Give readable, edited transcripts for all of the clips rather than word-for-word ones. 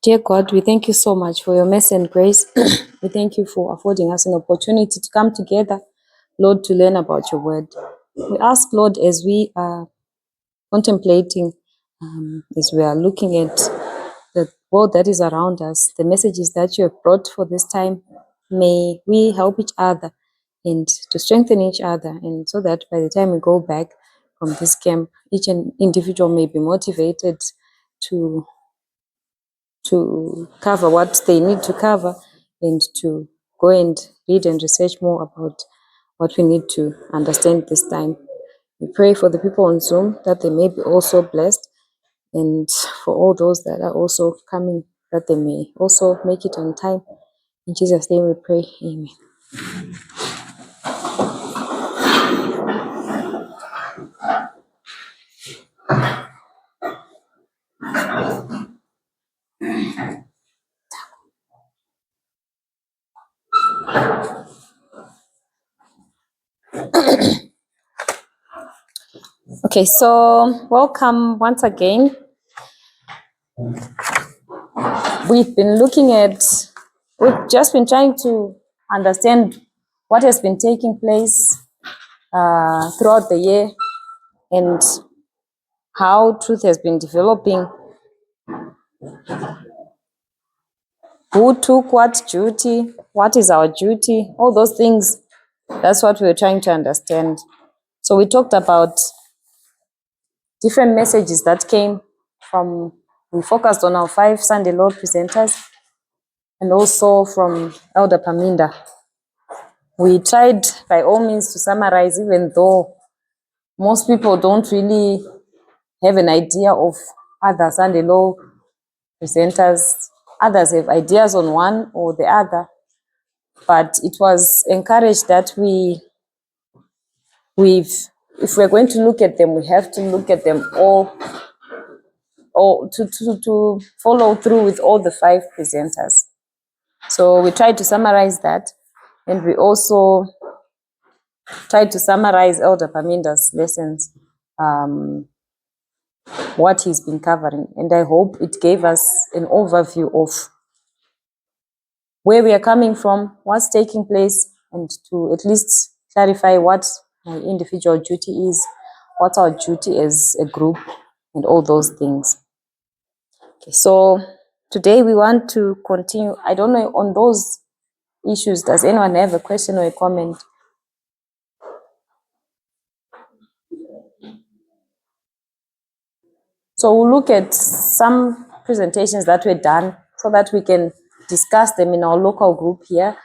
Dear God, we thank you so much for your mercy and grace. We thank you for affording us an opportunity to come together, Lord, to learn about your word. We ask, Lord, as we are contemplating, as we are looking at the world that is around us, the messages that you have brought for this time, may we help each other and to strengthen each other, and so that by the time we go back from this camp, each individual may be motivated to cover what they need to cover and to go and read and research more about what we need to understand this time. We pray for the people on Zoom that they may be also blessed, and for all those that are also coming, that they may also make it on time. In Jesus' name we pray. Amen. Okay, so welcome once again. We've just been trying to understand what has been taking place throughout the year and how truth has been developing. Who took what duty? What is our duty? All those things. That's what we were trying to understand. So we talked about different messages that came from, we focused on our 5 Sunday Law presenters and also from Elder Paminda. We tried by all means to summarize, even though most people don't really have an idea of other Sunday Law presenters. Others have ideas on one or the other, but it was encouraged that if we're going to look at them, we have to look at them all, or to follow through with all the 5 presenters. So we tried to summarize that, and we also tried to summarize Elder Paminda's lessons, what he's been covering, and I hope it gave us an overview of where we are coming from, what's taking place, and to at least clarify what my individual duty is, what's our duty as a group, and all those things. Okay, so today we want to continue. I don't know, on those issues, does anyone have a question or a comment? So we'll look at some presentations that were done so that we can discuss them in our local group here.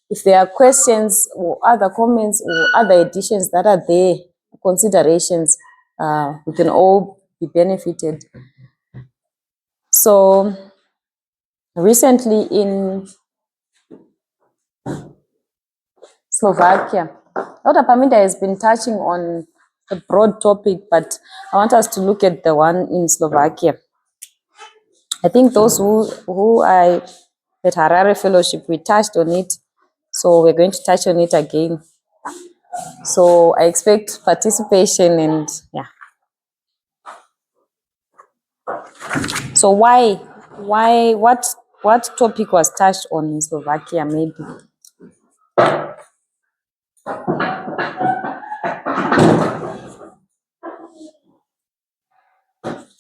If there are questions or other comments or other additions that are there, considerations, we can all be benefited. So recently in Slovakia, Dr. Paminda has been touching on a broad topic, but I want us to look at the one in Slovakia. I think those who are at Harare Fellowship, we touched on it, so we're going to touch on it again. So I expect participation, and yeah. So what topic was touched on in Slovakia, maybe?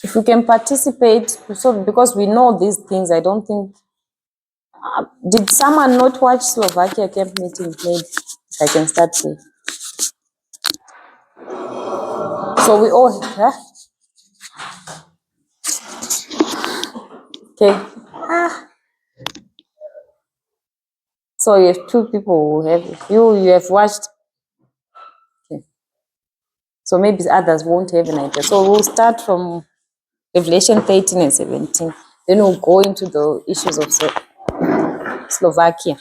If we can participate, so because we know these things, I don't think. Did someone not watch Slovakia camp meeting? Maybe I can start here. So we all, huh? Okay. So you have 2 people who have you have watched. Okay. So maybe others won't have an idea. So we'll start from Revelation 13 and 17. Then we'll go into the issues of Slovakia.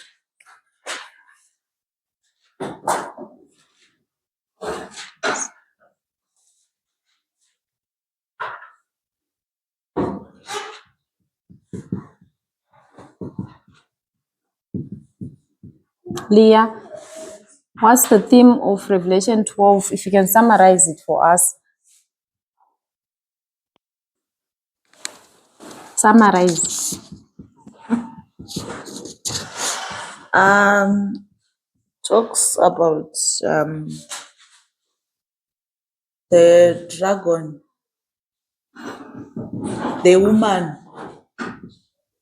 Leah, what's the theme of Revelation 12? If you can summarize it for us. Summarize. Talks about the dragon, the woman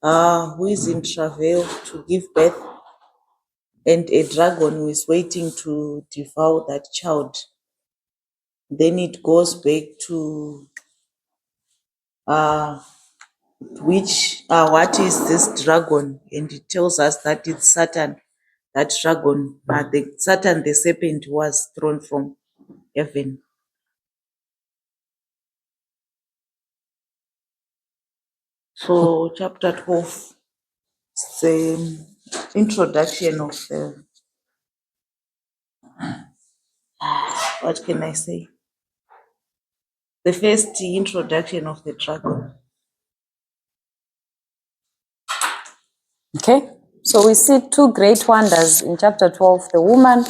who is in travail to give birth, and a dragon who is waiting to devour that child. Then it goes back to what is this dragon, and it tells us that it's Satan. That dragon, the Satan, the serpent, was thrown from heaven. So chapter 12 is the introduction of the, what can I say? The first introduction of the dragon. Okay, so we see two great wonders in chapter 12, the woman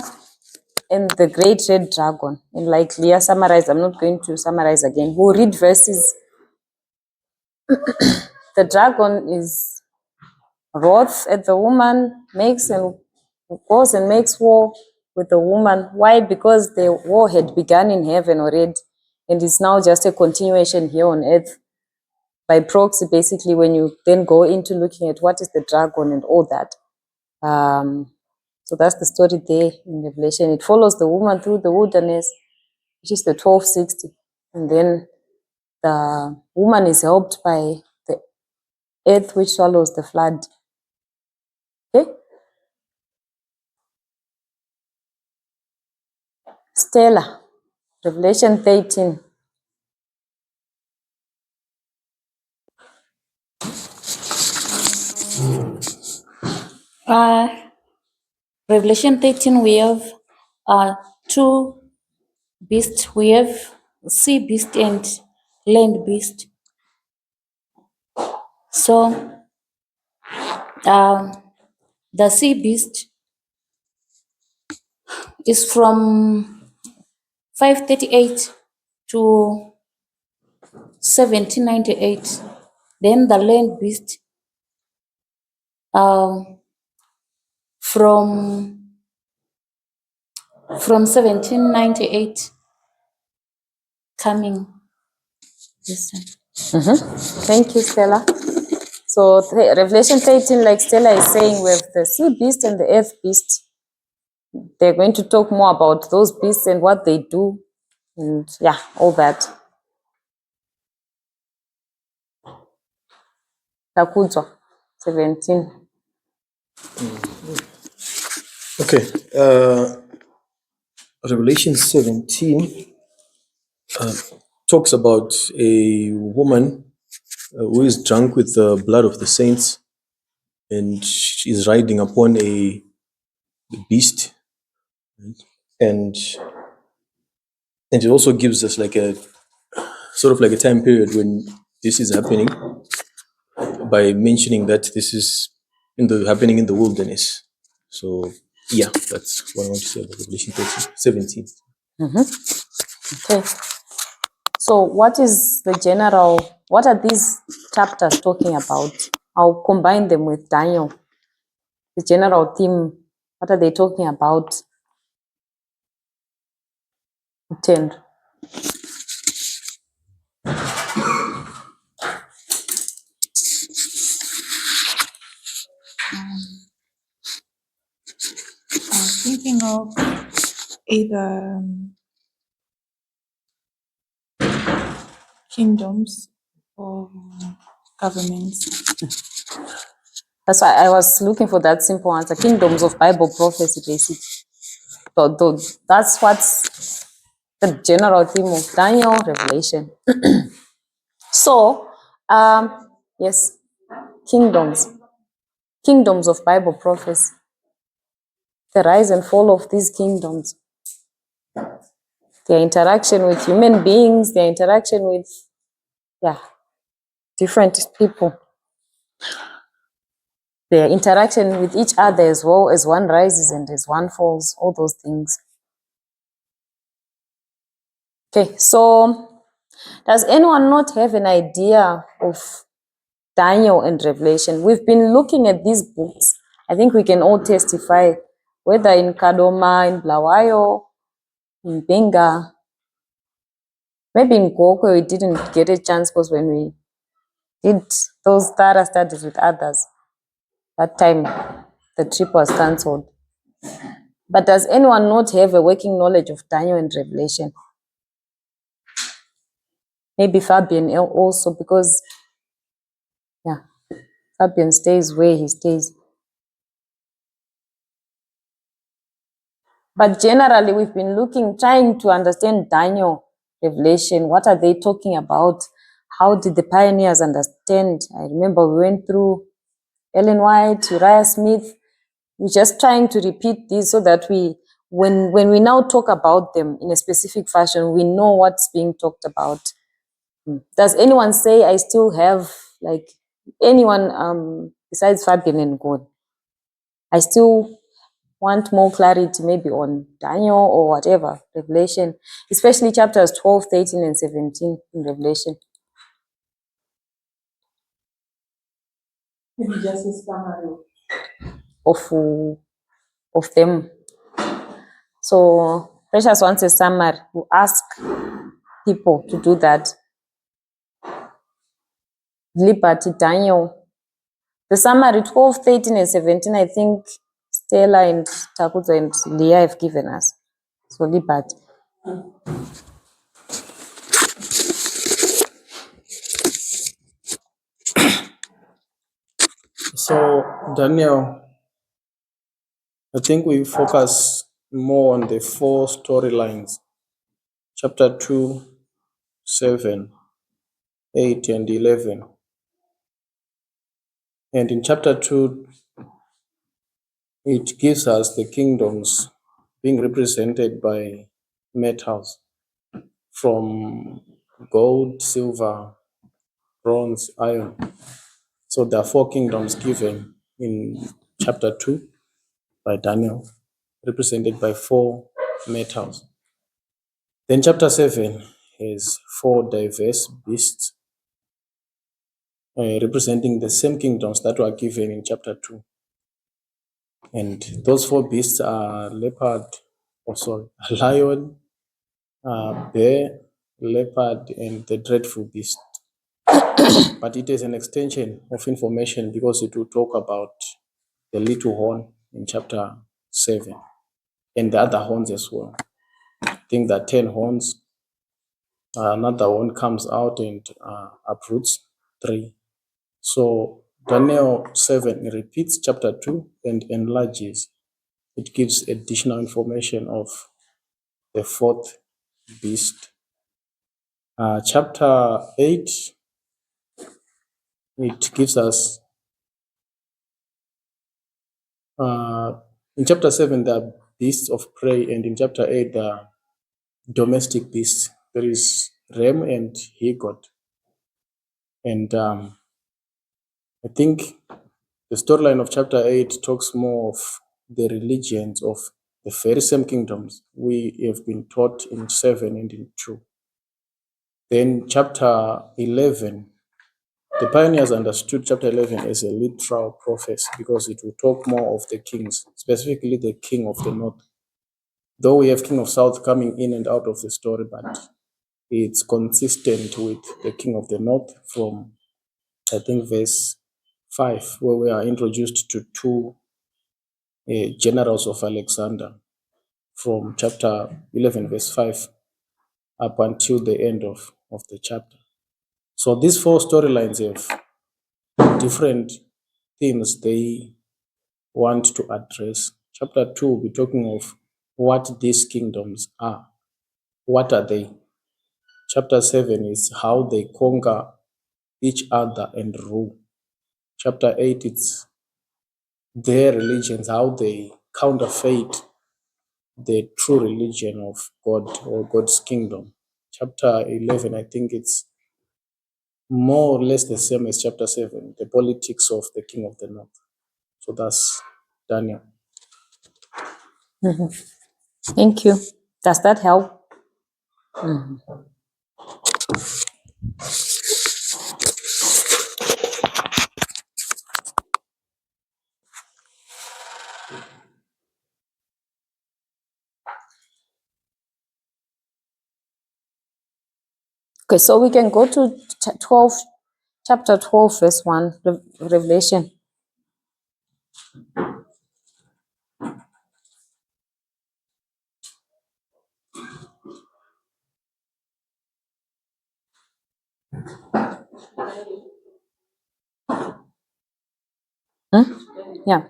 and the great red dragon. And like Leah summarized, I'm not going to summarize again. We'll read verses. The dragon is wrath at the woman, goes and makes war with the woman. Why? Because the war had begun in heaven already, and it's now just a continuation here on earth. By proxy, basically, when you then go into looking at what is the dragon and all that. So that's the story there in Revelation. It follows the woman through the wilderness, which is the 1260. And then the woman is helped by the earth which swallows the flood. Okay? Stella, Revelation 13. Revelation 13, we have two beasts. We have sea beast and land beast. So the sea beast is from 538 to 1798. Then the land beast from 1798 coming this time. Thank you, Stella. So Revelation 13, like Stella is saying, we have the sea beast and the earth beast. They're going to talk more about those beasts and what they do, and yeah, all that. Takudzwa, 17. Okay. Revelation 17 talks about a woman who is drunk with the blood of the saints, and she's riding upon a beast, and it also gives us like a sort of like a time period when this is happening, by mentioning that this is happening in the wilderness. So yeah, that's what I want to say about Revelation 17. Okay. So what are these chapters talking about? I'll combine them with Daniel. The general theme, what are they talking about? 10. I was thinking of either kingdoms or governments. That's why I was looking for that simple answer. Kingdoms of Bible prophecy, basically. So that's what's the general theme of Daniel, Revelation. So, yes, kingdoms of Bible prophecy. The rise and fall of these kingdoms. Their interaction with human beings, their interaction with, different people. Their interaction with each other as well, as one rises and as one falls, all those things. Okay, so does anyone not have an idea of Daniel and Revelation. We've been looking at these books. I think we can all testify, whether in Kadoma, in Blawayo, in Benga, maybe in Gokwe we didn't get a chance because when we did those thorough studies with others, that time the trip was cancelled. But does anyone not have a working knowledge of Daniel and Revelation? Maybe Fabian also, because yeah, Fabian stays where he stays. But generally, we've been trying to understand Daniel, Revelation. What are they talking about? How did the pioneers understand? I remember we went through Ellen White, Uriah Smith. We're just trying to repeat these so that when we now talk about them in a specific fashion, we know what's being talked about. Does anyone say I still have, like, anyone besides Fabian and God? I still want more clarity maybe on Daniel or whatever, Revelation, especially chapters 12, 13, and 17 in Revelation. Maybe just a summary. Of them. So Precious wants a summary. We'll ask people to do that. Liberty, Daniel. The summary 12, 13, and 17, I think Stella and Takuzo and Leah have given us. So Liberty. So, Daniel, I think we focus more on the 4 storylines: chapter 2, 7, 8, and 11. And in chapter 2, it gives us the kingdoms being represented by metals from gold, silver, bronze, iron. So there are 4 kingdoms given in chapter 2 by Daniel, represented by 4 metals. Then chapter 7 has 4 diverse beasts, representing the same kingdoms that were given in chapter 2. And those 4 beasts are a lion, bear, leopard, and the dreadful beast. But it is an extension of information because it will talk about the little horn in chapter 7 and the other horns as well. I think there are 10 horns. Another one comes out and uproots 3. So Daniel 7 repeats chapter 2 and enlarges. It gives additional information of the 4th beast. Chapter 8, it gives us, in chapter 7, there are beasts of prey, and in chapter 8, there are domestic beasts. There is ram and he-goat. And I think the storyline of chapter 8 talks more of the religions of the very same kingdoms we have been taught in 7 and in 2. Then chapter 11, the pioneers understood chapter 11 as a literal prophecy because it will talk more of the kings, specifically the king of the north. Though we have king of south coming in and out of the story, but it's consistent with the king of the north from, I think, verse 5, where we are introduced to 2 generals of Alexander from chapter 11, verse 5, up until the end of the chapter. So these 4 storylines have different themes they want to address. Chapter 2 will be talking of what these kingdoms are. What are they? Chapter 7 is how they conquer each other and rule. Chapter 8, it's their religions, how they counterfeit the true religion of God or God's kingdom. Chapter 11, I think it's more or less the same as chapter 7, the politics of the king of the north. So that's Daniel. Thank you. Does that help? Okay, so we can go to 12, chapter 12, verse 1, Revelation. Yeah.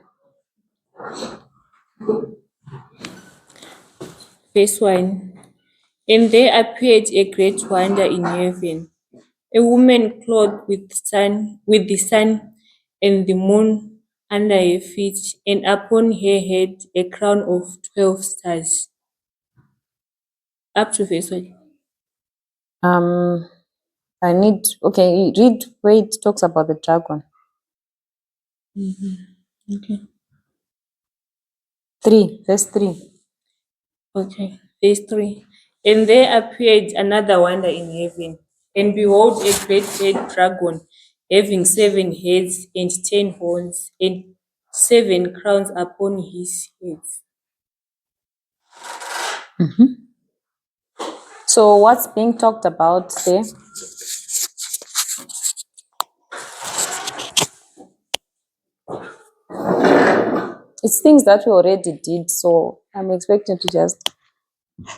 Verse 1. And there appeared a great wonder in heaven, a woman clothed with the sun and the moon under her feet, and upon her head a crown of 12 stars. Up to verse 1. I need, okay, read where it talks about the dragon. Okay. 3, verse 3. Okay. Verse 3. And there appeared another wonder in heaven, and behold, a great red dragon, having 7 heads and 10 horns, and 7 crowns upon his heads. So what's being talked about there? It's things that we already did, so I'm expecting to just,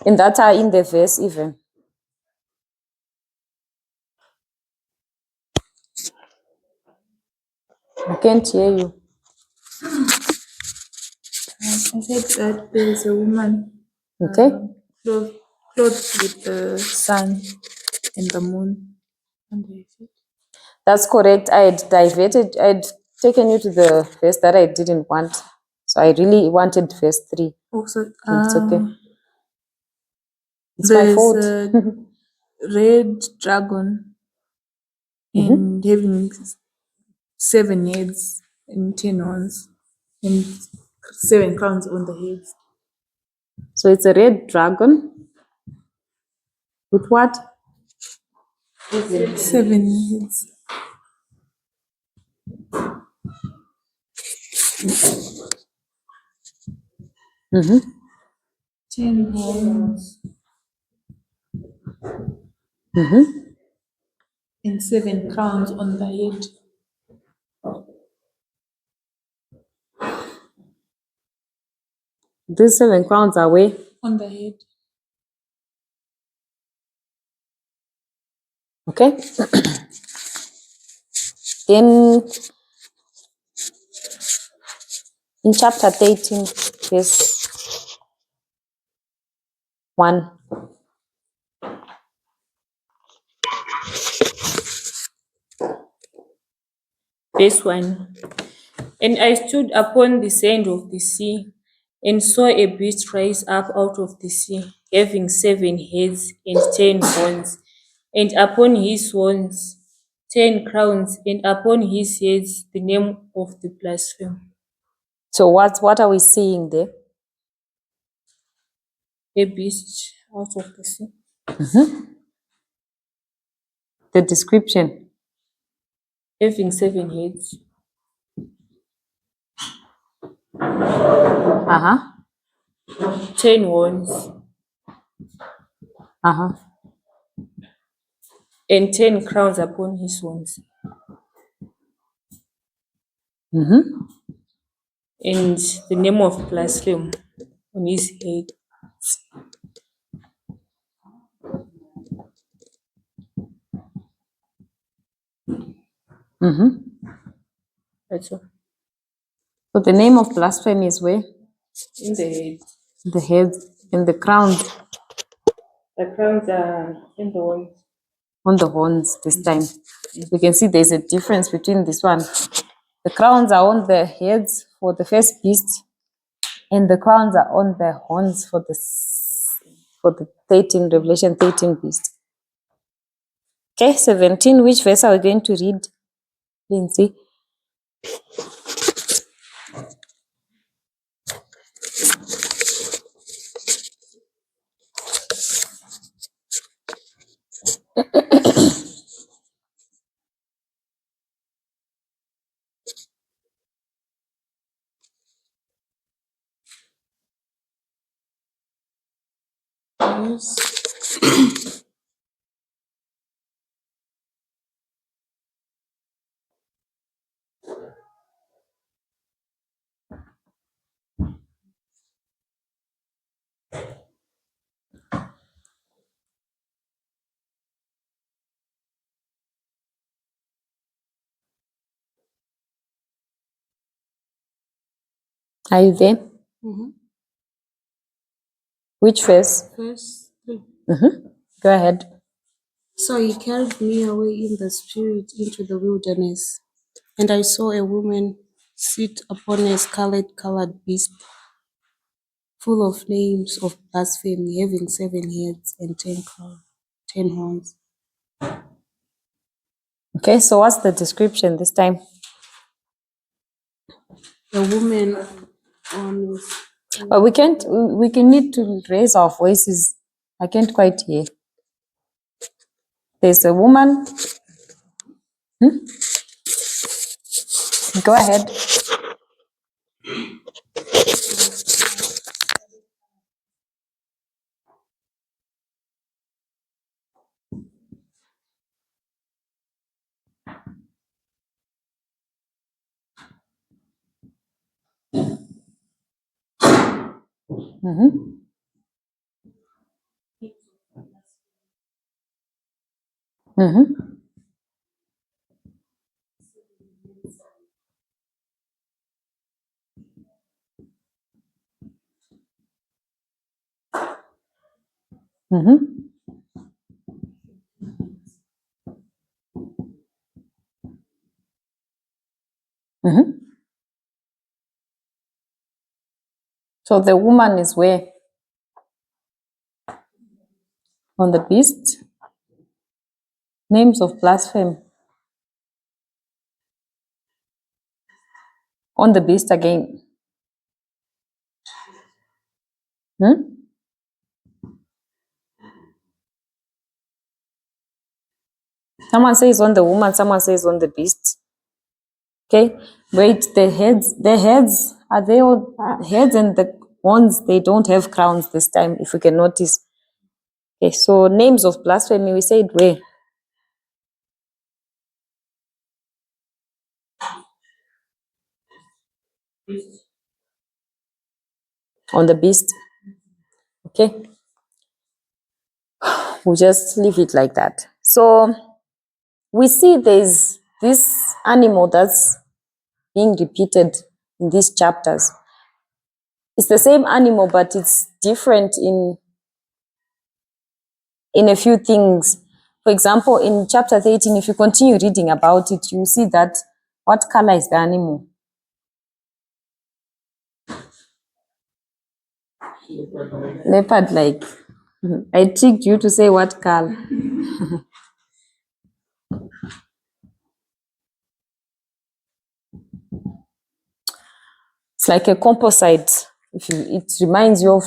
and that are in the verse even. I can't hear you. I said that there is a woman Okay. clothed with the sun and the moon under her feet. That's correct. I had taken you to the verse that I didn't want. So I really wanted verse 3. Also, It's okay. It's my there's fault. a red dragon and having 7 heads and 10 horns and 7 crowns on the heads. So it's a red dragon with what? 7 heads. Mm-hmm. 10 horns Mm-hmm. and 7 crowns on the head. These 7 crowns are where? On the head. Okay. Then in chapter 13, verse 1. Verse 1. And I stood upon the sand of the sea, and saw a beast rise up out of the sea, having 7 heads and 10 horns, and upon his horns 10 crowns, and upon his heads the name of the blasphemy. So what are we seeing there? A beast out of the sea. The description. Having 7 heads. Uh-huh. 10 horns, Uh-huh. and 10 crowns upon his horns, Mm-hmm. and the name of blasphemy on his head. Mm-hmm. That's all. So the name of blasphemy is where? In the head. The head and the crowns The crowns are in the horns. on the horns this time. We can see there's a difference between this one. The crowns are on the heads for the first beast, and the crowns are on the horns for the 13, Revelation 13 beast. Okay, 17. Which verse are we going to read, Lindsay? Are you there? Which verse? Verse 3. Go ahead. So he carried me away in the spirit into the wilderness, and I saw a woman sit upon a scarlet-colored beast, full of names of blasphemy, having 7 heads and 10 horns. Okay, so what's the description this time? A woman on But we can need to raise our voices. I can't quite hear. There's a woman. Go ahead. Mm-hmm. Mm-hmm. Mm-hmm. So the woman is where? On the beast? Names of blasphemy. On the beast again. Someone says on the woman, someone says on the beast. Okay, wait, the heads, are they all heads, and the horns, they don't have crowns this time, if you can notice. Okay, so names of blasphemy, we said where? On the beast. Okay, we'll just leave it like that. So we see there's this animal that's being repeated in these chapters. It's the same animal, but it's different in a few things. For example, in chapter 13, if you continue reading about it, you see that what color is the animal? Leopard like. I tricked you to say what color. It's like a composite. It reminds you of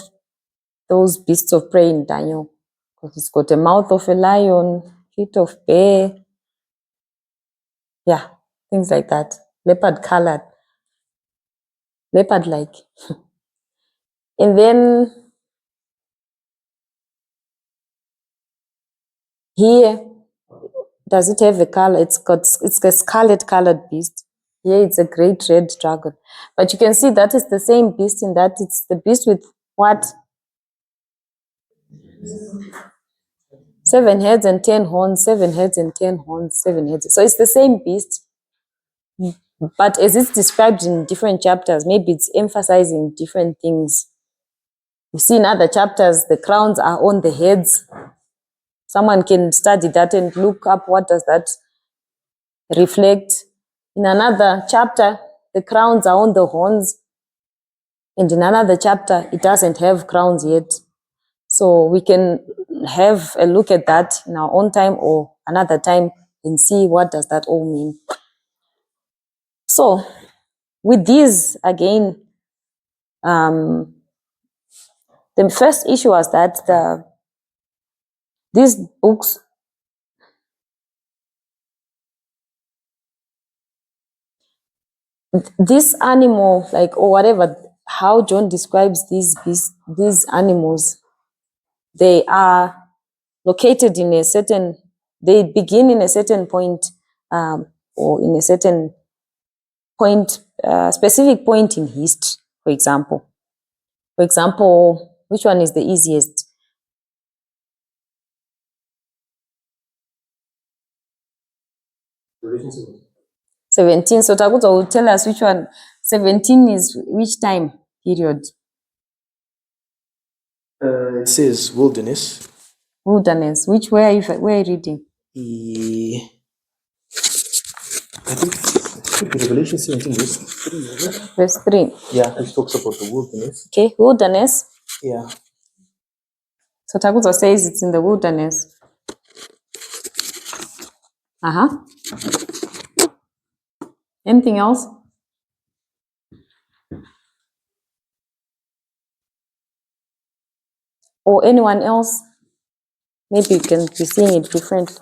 those beasts of prey in Daniel. Because it's got a mouth of a lion, feet of bear. Yeah, things like that. Leopard colored. Leopard like. And then here, does it have a color? It's a scarlet colored beast. Here it's a great red dragon. But you can see that is the same beast in that it's the beast with what? 7 heads and 10 horns, 7 heads and 10 horns, 7 heads. So it's the same beast, but as it's described in different chapters, maybe it's emphasizing different things. You see in other chapters, the crowns are on the heads. Someone can study that and look up what does that reflect. In another chapter, the crowns are on the horns. And in another chapter, it doesn't have crowns yet. So we can have a look at that in our own time or another time and see what does that all mean. So with these, again, the first issue was that these books, this animal, like, or whatever, how John describes these animals, they are located in a certain, they begin in a certain point, or in a certain point, specific point in history, for example. For example, which one is the easiest? Revelation 17. 17. So Takuto will tell us which one. 17 is which time period? It says wilderness. Wilderness. Where are you reading? I think Revelation 17 verse 3, is it? Verse 3. Yeah, which talks about the wilderness. Okay, wilderness. Yeah. So Takuzo says it's in the wilderness. Anything else? Or anyone else? Maybe you can be seeing it different.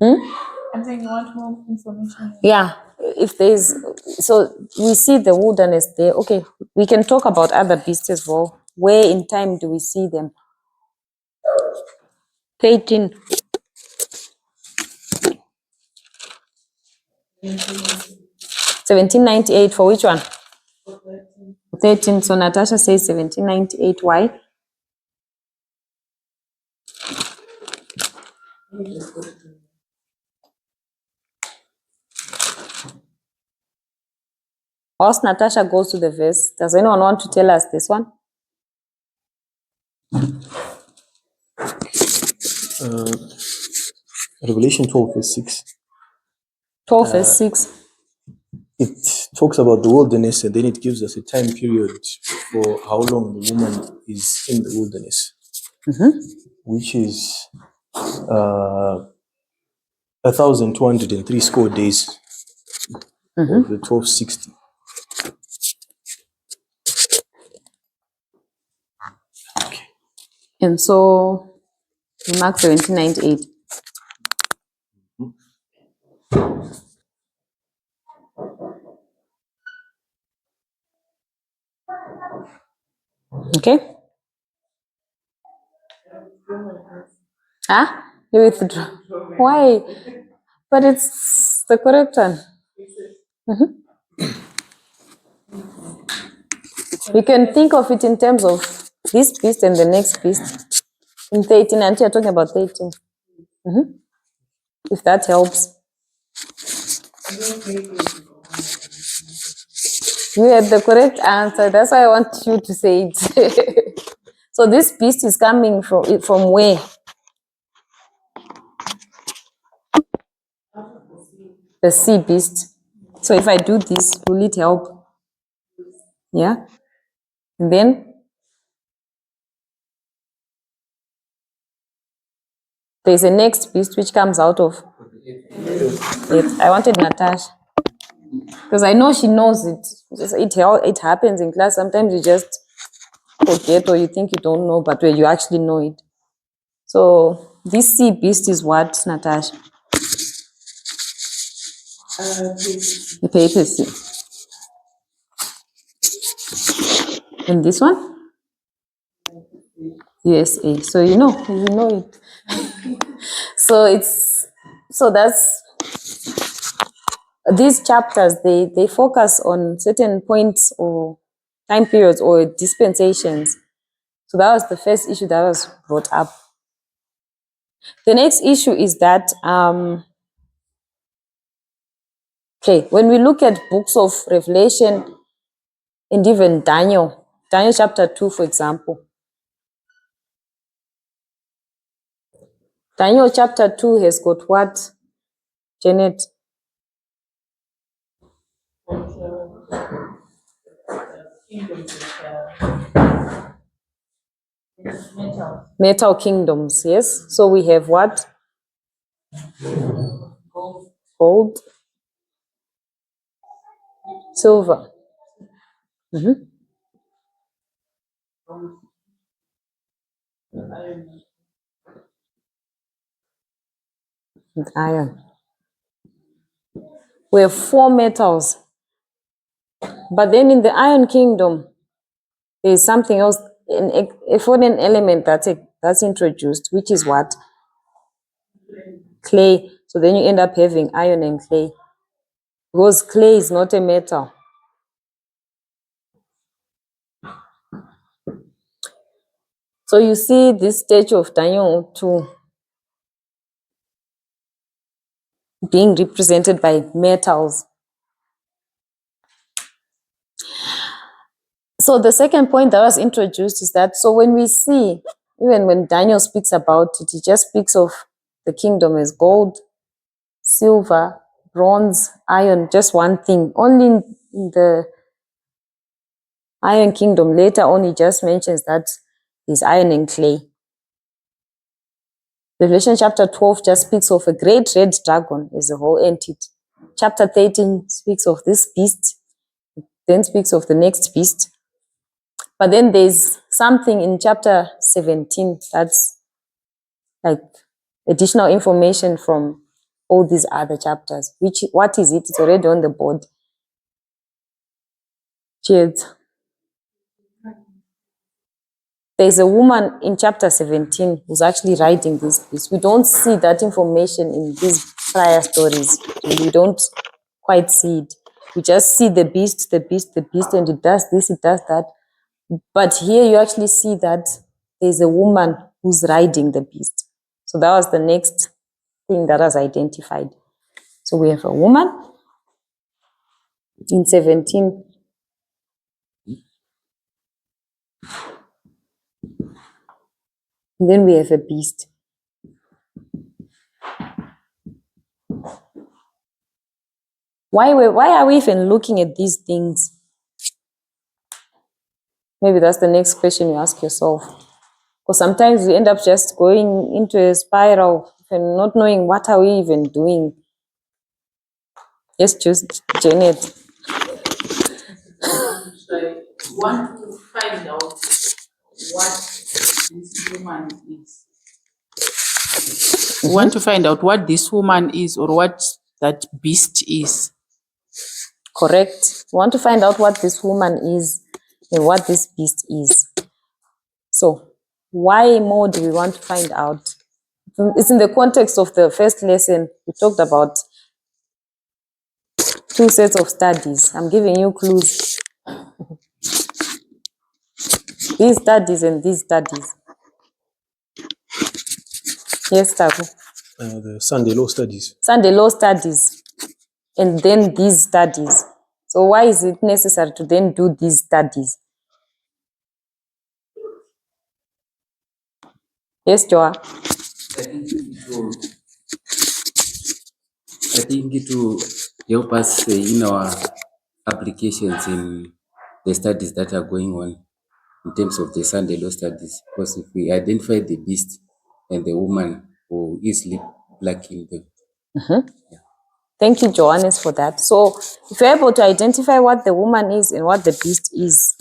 I'm saying you want more information. Yeah, if there's, so we see the wilderness there. Okay, we can talk about other beasts as well. Where in time do we see them? 13. 1798 for which one? 13. So Natasha says 1798. Why? Whilst Natasha goes to the verse, does anyone want to tell us this one? Revelation 12 verse 6. 12 verse 6. It talks about the wilderness and then it gives us a time period for how long the woman is in the wilderness, which is 1,203 score days of the 1260. And so we mark 1798. Okay? You withdraw. Why? But it's the correct one. We can think of it in terms of this beast and the next beast. In 13, and you're talking about 13. If that helps. You had the correct answer. That's why I want you to say it. So this beast is coming from where? The sea beast. So if I do this, will it help? Yeah. And then there's a next beast which comes out of it. I wanted Natasha. Because I know she knows it. It happens in class. Sometimes you just forget or you think you don't know, but you actually know it. So this sea beast is what, Natasha? The papacy. And this one? USA. So you know it. So that's these chapters, they focus on certain points or time periods or dispensations. So that was the first issue that was brought up. The next issue is that when we look at books of Revelation and even Daniel chapter 2, for example. Daniel chapter 2 has got what, Janet? Metal kingdoms, yes. So we have what? Gold, silver. And iron. We have 4 metals. But then in the iron kingdom, there is something else, a foreign element that's introduced, which is what? Clay. So then you end up having iron and clay. Because clay is not a metal. So you see this statue of Daniel too being represented by metals. So the second point that was introduced is that, so when we see, even when Daniel speaks about it, he just speaks of the kingdom as gold, silver, bronze, iron, just one thing. Only in the Iron Kingdom, later on, he just mentions that is iron and clay. Revelation chapter 12 just speaks of a great red dragon as a whole entity. Chapter 13 speaks of this beast, then speaks of the next beast. But then there's something in chapter 17 that's like additional information from all these other chapters. What is it? It's already on the board. Cheers. There's a woman in chapter 17 who's actually riding this beast. We don't see that information in these prior stories. We don't quite see it. We just see the beast, and it does this, it does that. But here you actually see that there's a woman who's riding the beast. So that was the next thing that was identified. So we have a woman in 17. And then we have a beast. Why are we even looking at these things? Maybe that's the next question you ask yourself. Because sometimes we end up just going into a spiral and not knowing what are we even doing. Yes, just Janet. Want to find out what this woman is. Want to find out what this woman is, or what that beast is. Correct. We want to find out what this woman is and what this beast is. So, why more do we want to find out? It's in the context of the first lesson. We talked about 2 sets of studies. I'm giving you clues. These studies and these studies. Yes, Taku. The Sunday law studies. Sunday law studies. And then these studies. So why is it necessary to then do these studies? Yes, Joa. I think it will help us in our applications in the studies that are going on in terms of the Sunday law studies. Because if we identify the beast and the woman who is lacking them. Thank you, Johannes, for that. So if you're able to identify what the woman is and what the beast is,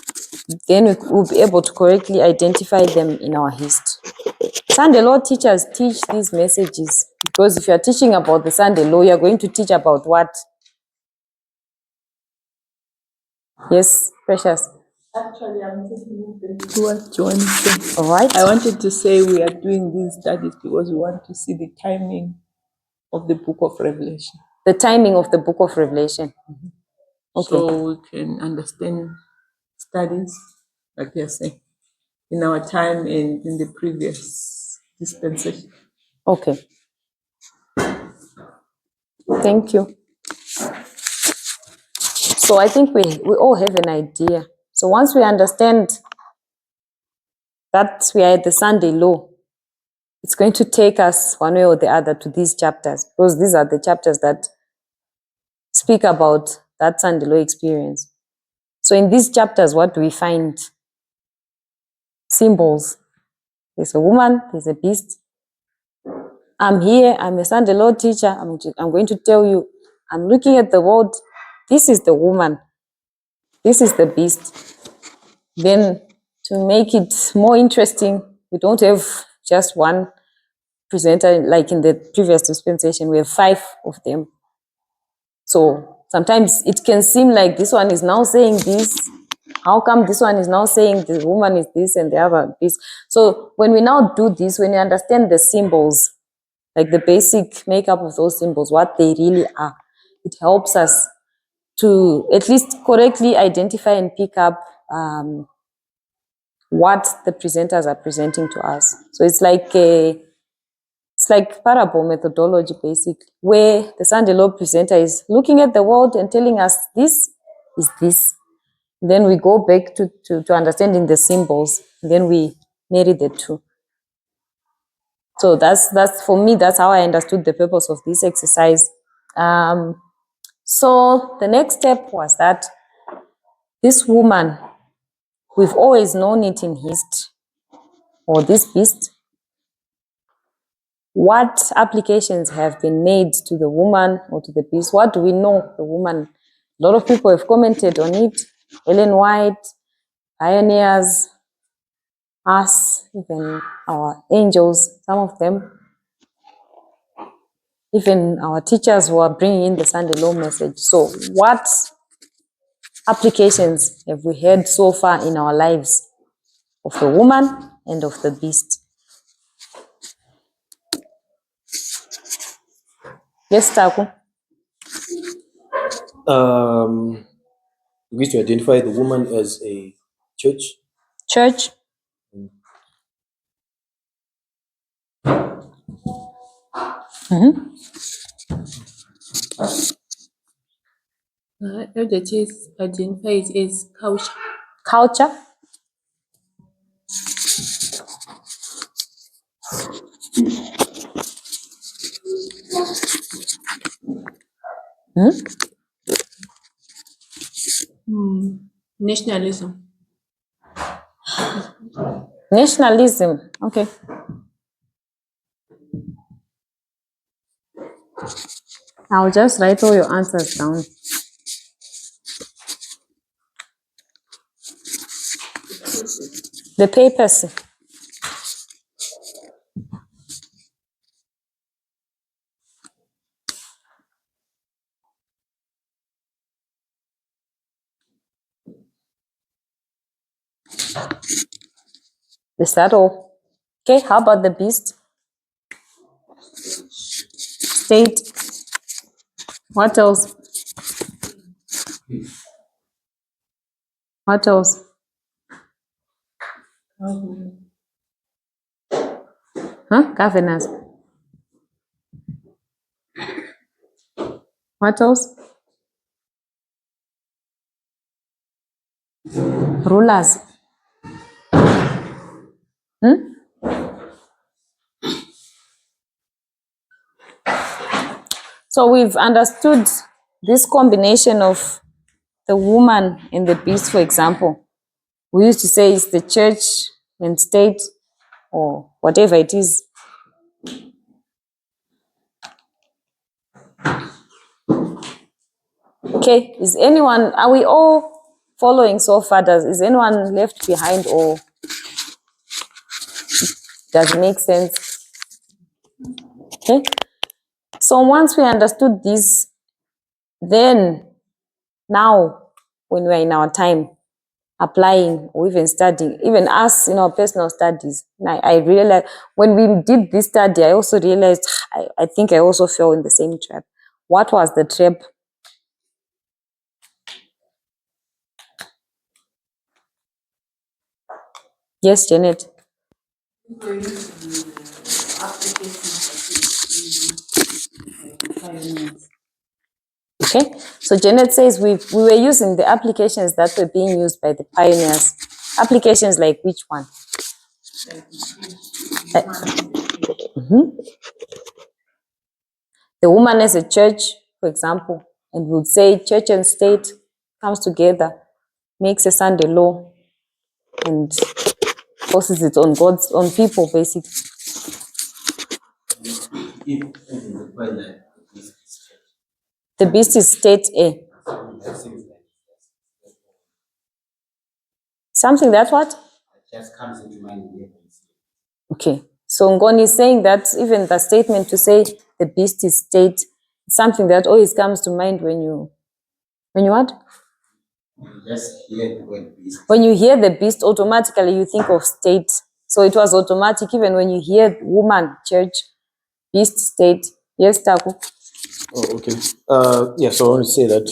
then we will be able to correctly identify them in our history. Sunday law teachers teach these messages because if you're teaching about the Sunday law, you're going to teach about what? Yes, Precious. Actually, I'm just moving to what John said. All right. I wanted to say we are doing these studies because we want to see the timing of the book of Revelation. The timing of the book of Revelation. Okay. So we can understand studies, like they're saying, in our time and in the previous dispensation. Okay. Thank you. So I think we all have an idea. So once we understand that we are at the Sunday law, it's going to take us one way or the other to these chapters, because these are the chapters that speak about that Sunday law experience. So in these chapters, what do we find? Symbols. There's a woman, there's a beast. I'm here, I'm a Sunday law teacher. I'm going to tell you, I'm looking at the world. This is the woman. This is the beast. Then to make it more interesting, we don't have just one presenter like in the previous dispensation. We have 5 of them. So sometimes it can seem like this one is now saying this. How come this one is now saying the woman is this and the other this? So when we now do this, when we understand the symbols, like the basic makeup of those symbols, what they really are, it helps us to at least correctly identify and pick up what the presenters are presenting to us. So it's like parable methodology, basically, where the Sunday law presenter is looking at the world and telling us this is this. Then we go back to understanding the symbols. Then we marry the two. So that's for me, that's how I understood the purpose of this exercise. So the next step was that this woman, we've always known it in history, or this beast. What applications have been made to the woman or to the beast? What do we know the woman? A lot of people have commented on it. Ellen White, pioneers, us, even our angels, some of them, even our teachers who are bringing in the Sunday law message. So what applications have we had so far in our lives of the woman and of the beast? Yes, Taku. We wish to identify the woman as a church. Church. Elder Chase identifies as culture. Culture. Nationalism. Nationalism. Okay. I'll just write all your answers down. The papacy. Is that all? Okay, how about the beast? State. What else? What else? Governors. What else? Rulers. So we've understood this combination of the woman and the beast, for example. We used to say it's the church and state or whatever it is. Okay, are we all following so far? Is anyone left behind, or does it make sense? Okay, so once we understood this, then now when we're in our time applying or even studying, even us in our personal studies, I realized when we did this study, I also realized I think I also fell in the same trap. What was the trap? Yes, Janet. Okay, so Janet says we were using the applications that were being used by the pioneers. Applications like which one? The woman as a church, for example, and we would say church and state comes together, makes a Sunday law, and forces it on people, basically. The beast is state A. Something that what? Just comes into mind. Okay. So Ngoni is saying that even the statement to say the beast is state, something that always comes to mind when you what? Just hear the word beast. When you hear the beast, automatically you think of state. So it was automatic even when you hear woman, church, beast, state. Yes, Taku. Oh, okay. So I want to say that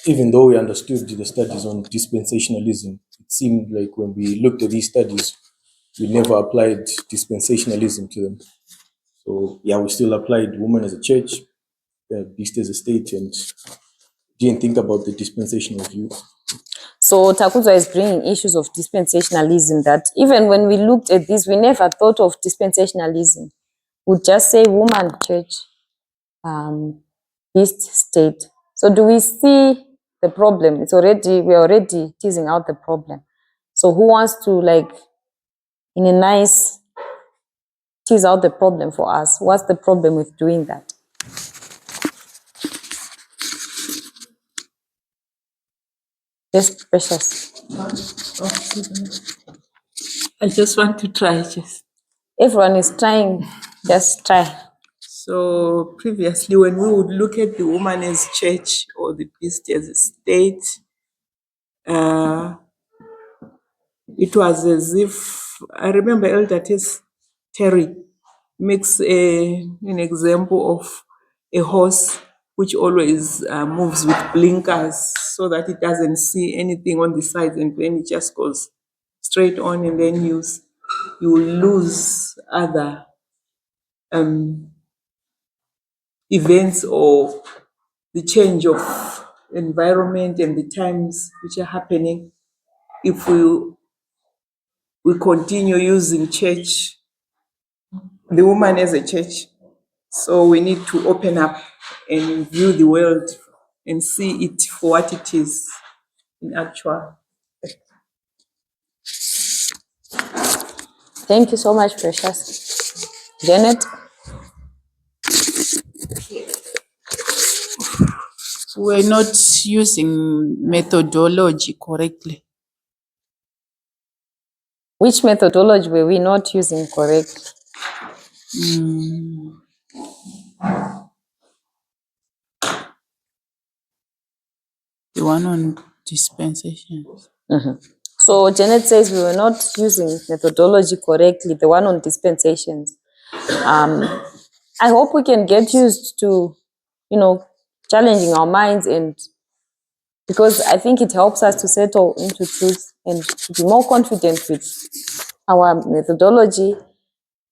even though we understood the studies on dispensationalism, it seemed like when we looked at these studies, we never applied dispensationalism to them. So yeah, we still applied woman as a church, beast as a state, and didn't think about the dispensational view. So Takuzwa is bringing issues of dispensationalism that even when we looked at this, we never thought of dispensationalism. We'd just say woman, church, beast, state. So do we see the problem? We're already teasing out the problem. So who wants to, like, in a nice, tease out the problem for us? What's the problem with doing that? Yes, Precious. I just want to try just. Everyone is trying, just try. So previously, when we would look at the woman as church or the beast as a state, it was as if, I remember Elder Terry makes an example of a horse which always moves with blinkers so that it doesn't see anything on the sides, and then it just goes straight on, and then you will lose other events or the change of environment and the times which are happening if we continue using church, the woman as a church. So we need to open up and view the world and see it for what it is in actual. Thank you so much, Precious. Janet? We're not using methodology correctly. Which methodology were we not using correctly? The one on dispensations. So Janet says we were not using methodology correctly, the one on dispensations. I hope we can get used to, challenging our minds, and because I think it helps us to settle into truth and to be more confident with our methodology,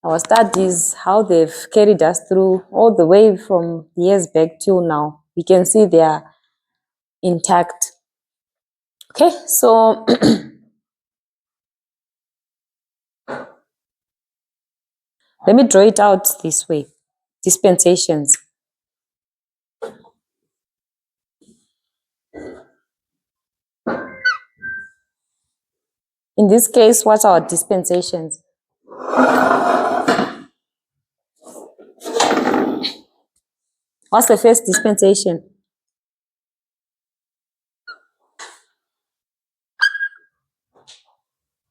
our studies, how they've carried us through all the way from years back till now. We can see they are intact. Okay, so let me draw it out this way. Dispensations. In this case, what's our dispensations? What's the first dispensation?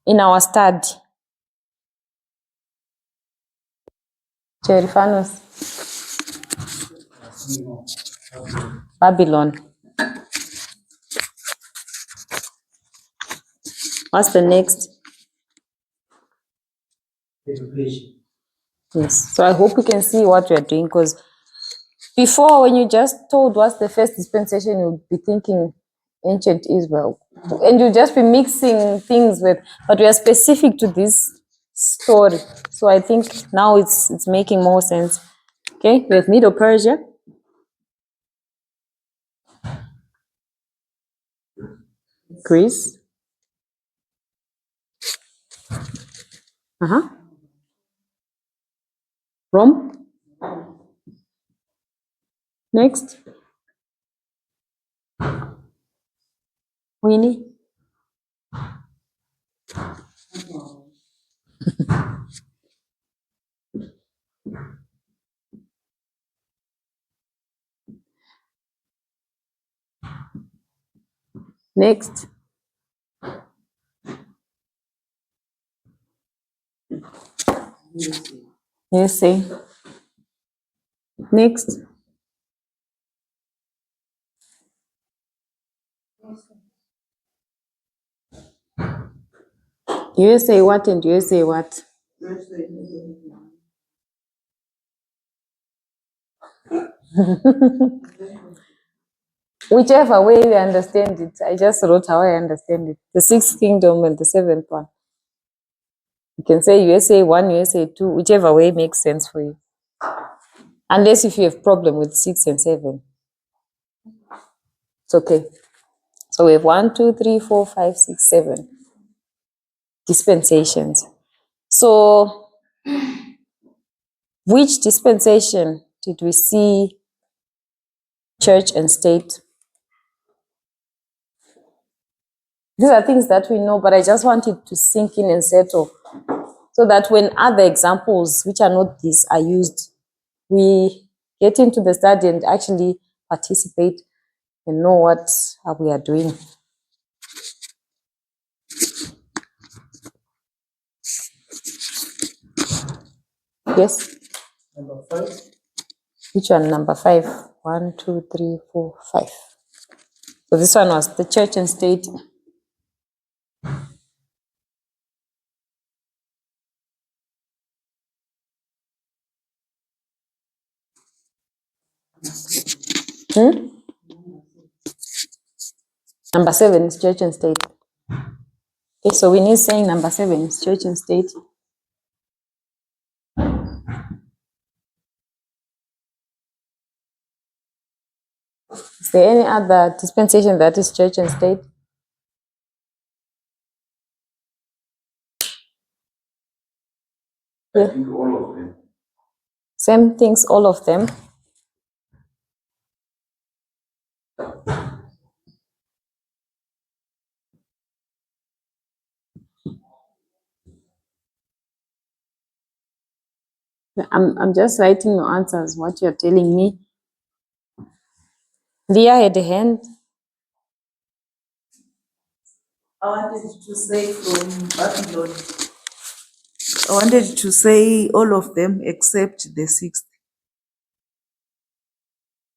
In our study. Cherifanos. Babylon. What's the next? Yes. So I hope you can see what we are doing, because before, when you just told what's the first dispensation, you'll be thinking ancient Israel. And you'll just be mixing things with, but we are specific to this story. So I think now it's making more sense. Okay, we have Middle Persia. Greece. Rome. Next. Winnie. Next. USA. Next. USA what and USA what? Whichever way you understand it. I just wrote how I understand it. The sixth kingdom and the seventh one. You can say USA 1, USA 2, whichever way makes sense for you. Unless if you have problem with 6 and 7. It's okay. So we have 1, 2, 3, 4, 5, 6, 7 dispensations. So which dispensation did we see church and state? These are things that we know, but I just want it to sink in and settle so that when other examples, which are not these, are used, we get into the study and actually participate and know what we are doing. Yes? Number 5. Which one? Number 5. 1, 2, 3, 4, 5. So this one was the church and state. Number 7 is church and state. Okay, so we need saying number 7 is church and state. Is there any other dispensation that is church and state? I think all of them. Same things, all of them. I'm just writing your answers, what you're telling me. Leah had a hand. I wanted to say from Babylon. I wanted to say all of them except the sixth.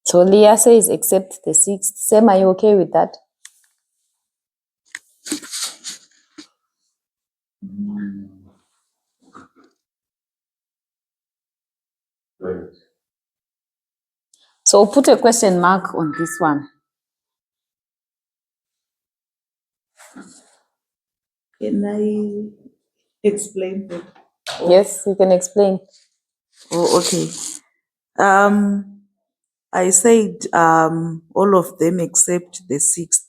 So Leah says except the 6th. Sam, are you okay with that? Right. So put a question mark on this one. Can I explain that? Yes, you can explain. Oh, okay. I said all of them except the sixth.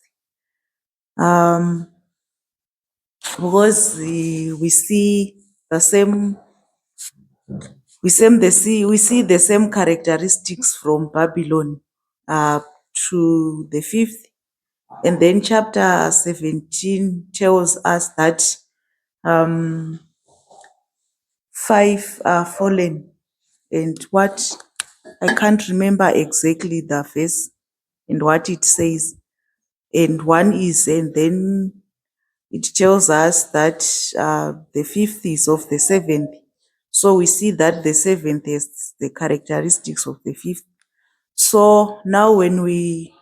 Because we see the same, we see the same characteristics from Babylon to the fifth, and then chapter 17 tells us that 5 are fallen, and what I can't remember exactly the verse and what it says, and one is, and then it tells us that the fifth is of the seventh. So we see that the seventh has the characteristics of the fifth. So now when we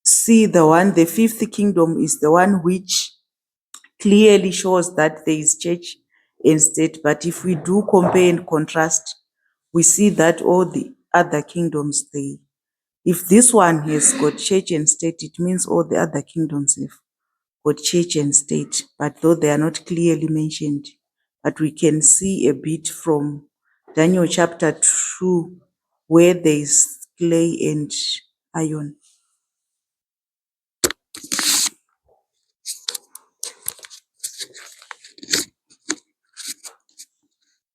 see the fifth kingdom is the one which clearly shows that there is church and state. But if we do compare and contrast, we see that all the other kingdoms, if this one has got church and state, it means all the other kingdoms have got church and state, but though they are not clearly mentioned. But we can see a bit from Daniel chapter 2, where there is clay and iron.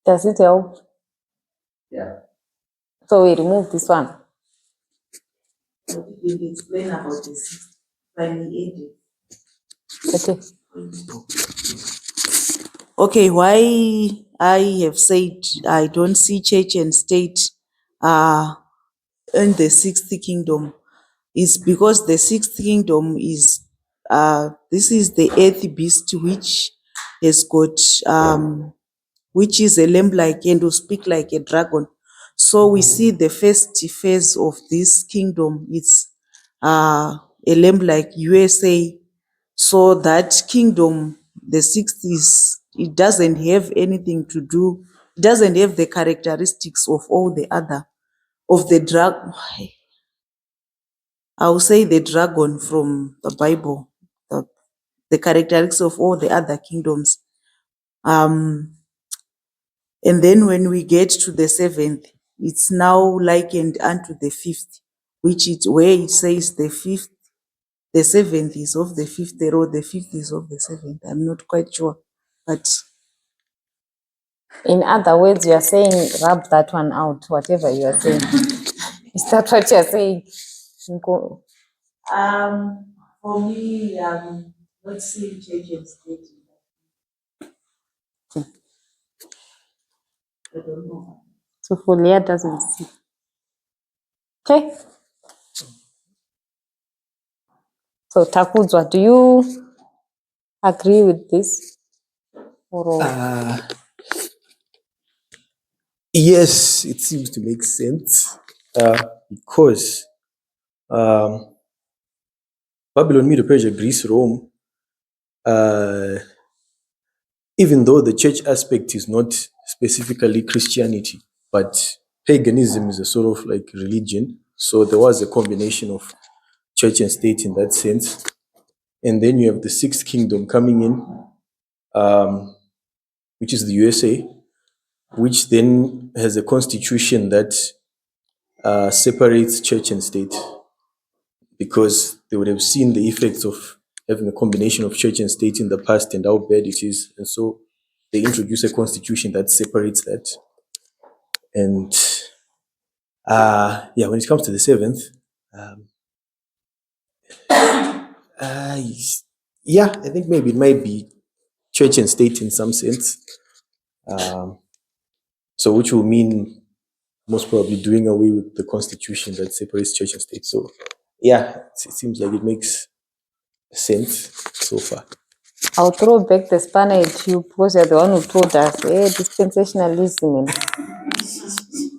Does it help? Yeah. So we remove this one. I didn't explain about the sixth. Finally Okay. Okay, why I have said I don't see church and state in the sixth kingdom is because the sixth kingdom is this is the eighth beast which has got which is a lamb like and will speak like a dragon. So we see the first phase of this kingdom, it's a lamb like USA. So that kingdom, the sixth is, it doesn't have anything to do, it doesn't have the characteristics of all the other, of the I'll say the dragon from the Bible, the characteristics of all the other kingdoms. And then when we get to the seventh, it's now likened unto the fifth, which is where it says the fifth, the seventh is of the fifth, or the fifth is of the seventh. I'm not quite sure, but In other words, you are saying rub that one out, whatever you are saying. Is that what you are saying? Nko- for me, not seeing church and state. I don't know. So Folia doesn't see. Okay. So Takudzwa, do you agree with this? Or Yes, it seems to make sense because Babylon, Medo Persia, Greece, Rome, even though the church aspect is not specifically Christianity, but paganism is a sort of like religion. So there was a combination of church and state in that sense. And then you have the sixth kingdom coming in, which is the USA, which then has a constitution that separates church and state because they would have seen the effects of having a combination of church and state in the past and how bad it is. And so they introduce a constitution that separates that. And yeah, when it comes to the seventh, yeah, I think maybe it might be church and state in some sense. So which will mean most probably doing away with the constitution that separates church and state. So yeah, it seems like it makes sense so far. I'll throw back the spanner at you because you're the one who told us, dispensationalism.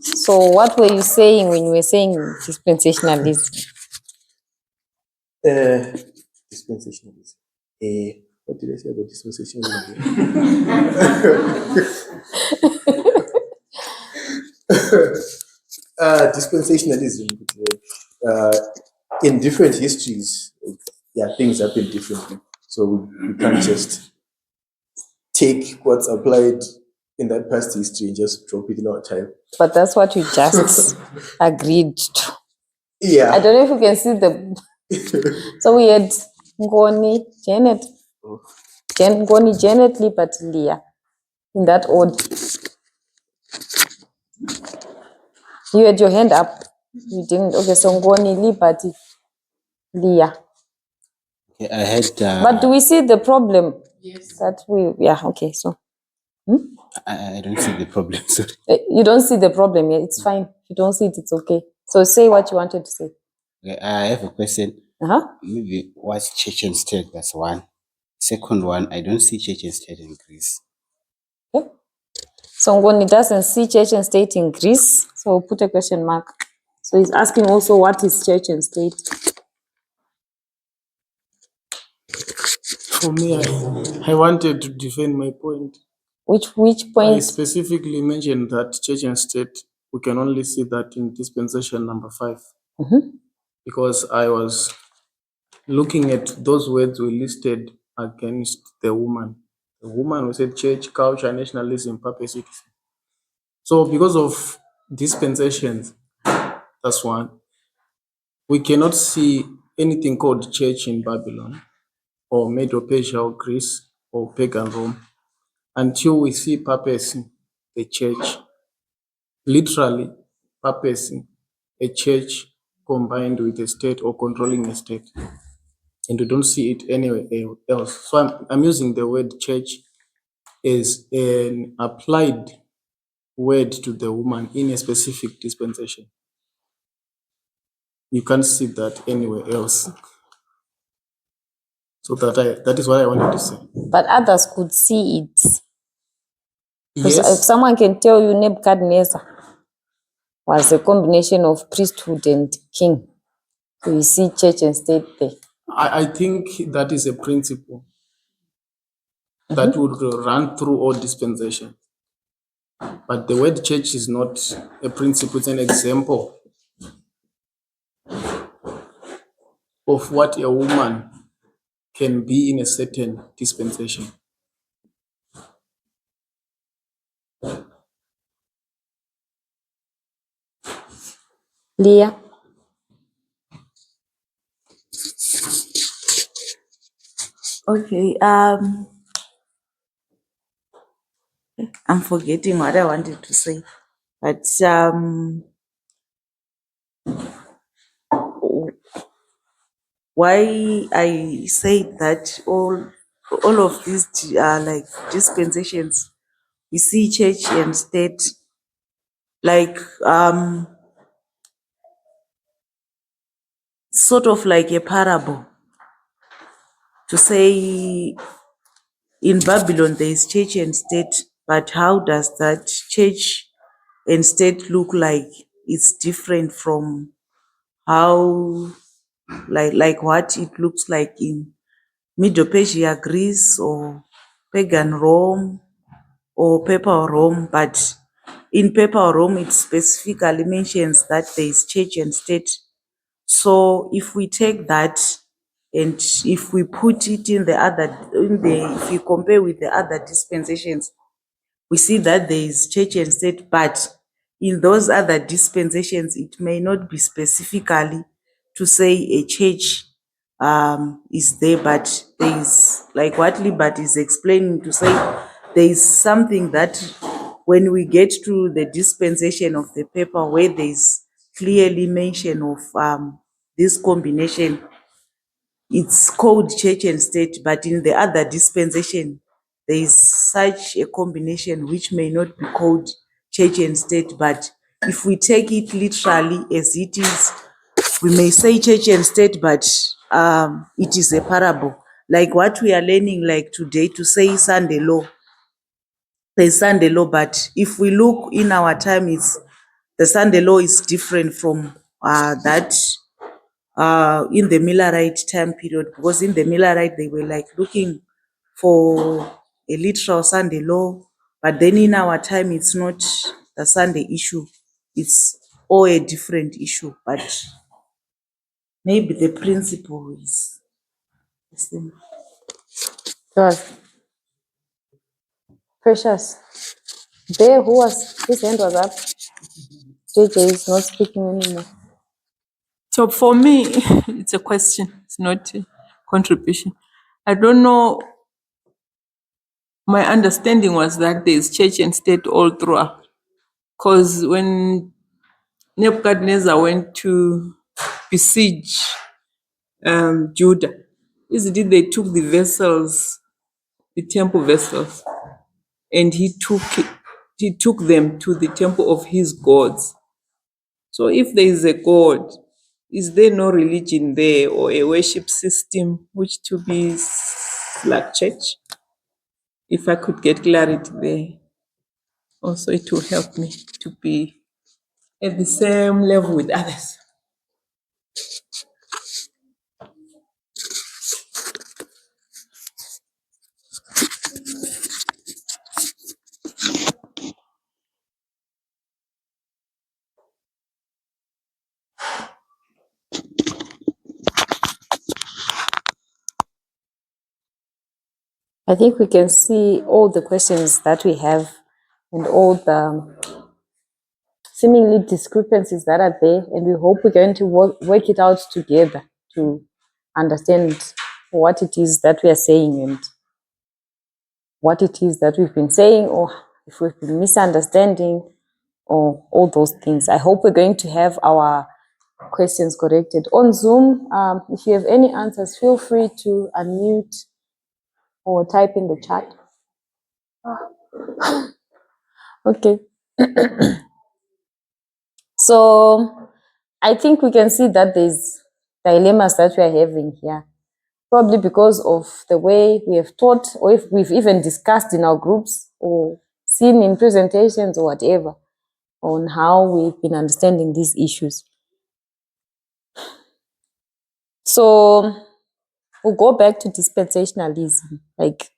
So what were you saying when you were saying dispensationalism? Dispensationalism. What did I say about dispensationalism? Dispensationalism. In different histories, yeah, things happen differently. So we can't just take what's applied in that past history and just drop it in our time. But that's what you just agreed to. Yeah. I don't know if you can see the. So we had Ngoni, Janet, Ngoni, Janet, Lee, but Leah, in that order. You had your hand up. You didn't. Okay, so Ngoni, Lee, but Leah. I had. But do we see the problem? Yes. That we. Yeah. Okay. So. I don't see the problem. Sorry. You don't see the problem. Yeah, it's fine. If you don't see it, it's okay. So say what you wanted to say. Okay, I have a question. Maybe what's church and state? That's one. Second one, I don't see church and state in Greece. Okay. So Ngoni doesn't see church and state in Greece. So we'll put a question mark. So he's asking also what is church and state? For me, I wanted to defend my point. Which I point? specifically mentioned that church and state, we can only see that in dispensation number 5. Because I was looking at those words we listed against the woman. The woman who said church, culture, nationalism, perpetuity. So because of dispensations, that's one. We cannot see anything called church in Babylon or Medo-Persia or Greece or pagan Rome until we see papacy, the church, literally papacy, a church combined with a state or controlling a state. And we don't see it anywhere else. So I'm using the word church as an applied word to the woman in a specific dispensation. You can't see that anywhere else. So that is what I wanted to say. But others could see it. If Yes, someone can tell you Nebuchadnezzar was a combination of priesthood and king, so you see church and state there. I think that is a principle that would run through all dispensations. But the word church is not a principle, it's an example. of what a woman can be in a certain dispensation. Leah? Okay, I'm forgetting what I wanted to say, but why I say that all of these are like dispensations. We see church and state like sort of like a parable to say in Babylon there is church and state, but how does that church and state look like? It's different from how like what it looks like in Middle Persia, Greece, or pagan Rome, or papal Rome. But in papal Rome it specifically mentions that there is church and state. So if we take that and if we put it if we compare with the other dispensations, we see that there is church and state, but in those other dispensations, it may not be specifically to say a church is there, but there is, like what Libert is explaining, to say there is something that when we get to the dispensation of the paper where there is clearly mention of this combination, it's called church and state, but in the other dispensation, there is such a combination which may not be called church and state. But if we take it literally as it is, we may say church and state, but it is a parable. Like what we are learning like today to say Sunday law. There's Sunday law, but if we look in our time, the Sunday law is different from that in the Millerite time period, because in the Millerite they were like looking for a literal Sunday law, but then in our time it's not the Sunday issue, it's all a different issue, but maybe the principle is the same. Yours. Precious. There, his hand was up. JJ is not speaking anymore. So for me, it's a question, it's not a contribution. I don't know. My understanding was that there is church and state all throughout. Because when Nebuchadnezzar went to besiege Judah, easily they took the vessels, the temple vessels, and he took them to the temple of his gods. So if there is a God, is there no religion there or a worship system which to be like church? If I could get clarity there, also it will help me to be at the same level with others. I think we can see all the questions that we have and all the seemingly discrepancies that are there, and we hope we're going to work it out together to understand what it is that we are saying and what it is that we've been saying, or if we've been misunderstanding, or all those things. I hope we're going to have our questions corrected. On Zoom, if you have any answers, feel free to unmute or type in the chat. Okay. So I think we can see that there's dilemmas that we are having here, probably because of the way we have taught, or if we've even discussed in our groups or seen in presentations or whatever on how we've been understanding these issues. So we'll go back to dispensationalism. Like,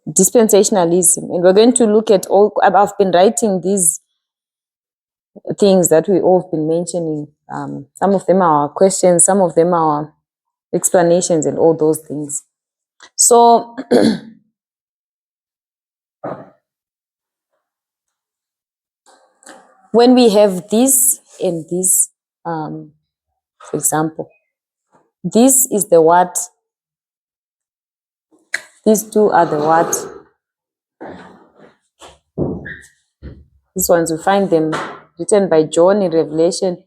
dispensationalism, and we're going to look at all. I've been writing these things that we all have been mentioning. Some of them are questions, some of them are explanations, and all those things. So when we have this and this, for example, this is the what, these two are the what. These ones, we find them written by John in Revelation.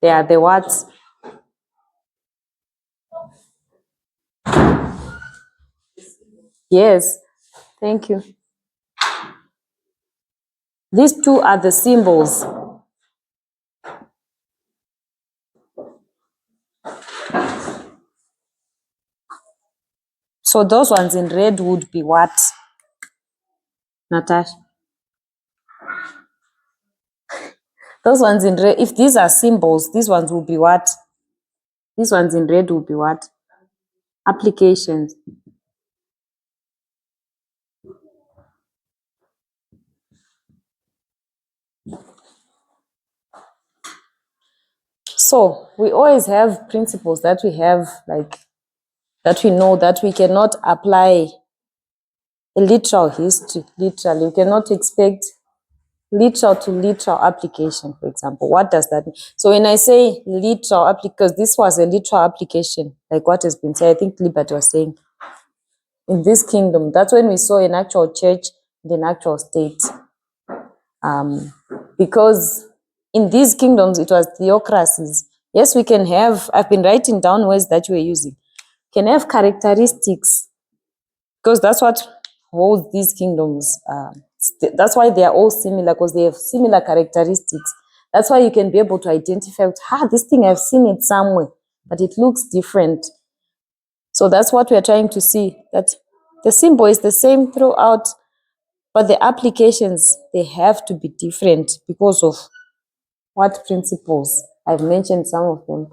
They are the what. Yes, thank you. These two are the symbols. So those ones in red would be what, Natasha? Those ones in red, if these are symbols, these ones will be what? These ones in red will be what? Applications. So we always have principles that we have, like, that we know that we cannot apply a literal history, literally. You cannot expect literal to literal application, for example. What does that mean? So when I say literal, because this was a literal application, like what has been said, I think Libert was saying, in this kingdom, that's when we saw an actual church and an actual state. Because in these kingdoms, it was theocracies. Yes, we can have, I've been writing down words that you were using, can have characteristics, because that's what holds these kingdoms. That's why they are all similar, because they have similar characteristics. That's why you can be able to identify, this thing, I've seen it somewhere, but it looks different. So that's what we are trying to see, that the symbol is the same throughout, but the applications, they have to be different because of what principles. I've mentioned some of them.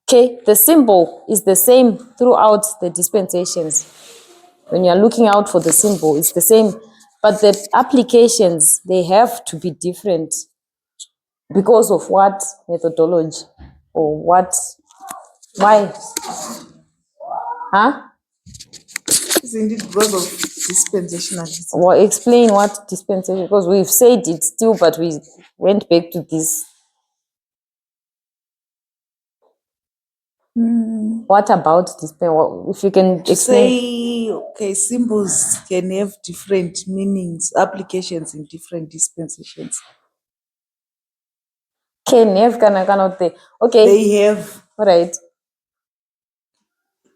Okay, the symbol is the same throughout the dispensations. When you're looking out for the symbol, it's the same, but the applications, they have to be different because of what methodology or what, why? Huh? Isn't it because of dispensationalism? Well, explain what dispensation, because we've said it still, but we went back to this. What about dispensation? If you can To explain. say, okay, symbols can have different meanings, applications in different dispensations. Can have, cannot they? Okay. They have, All right.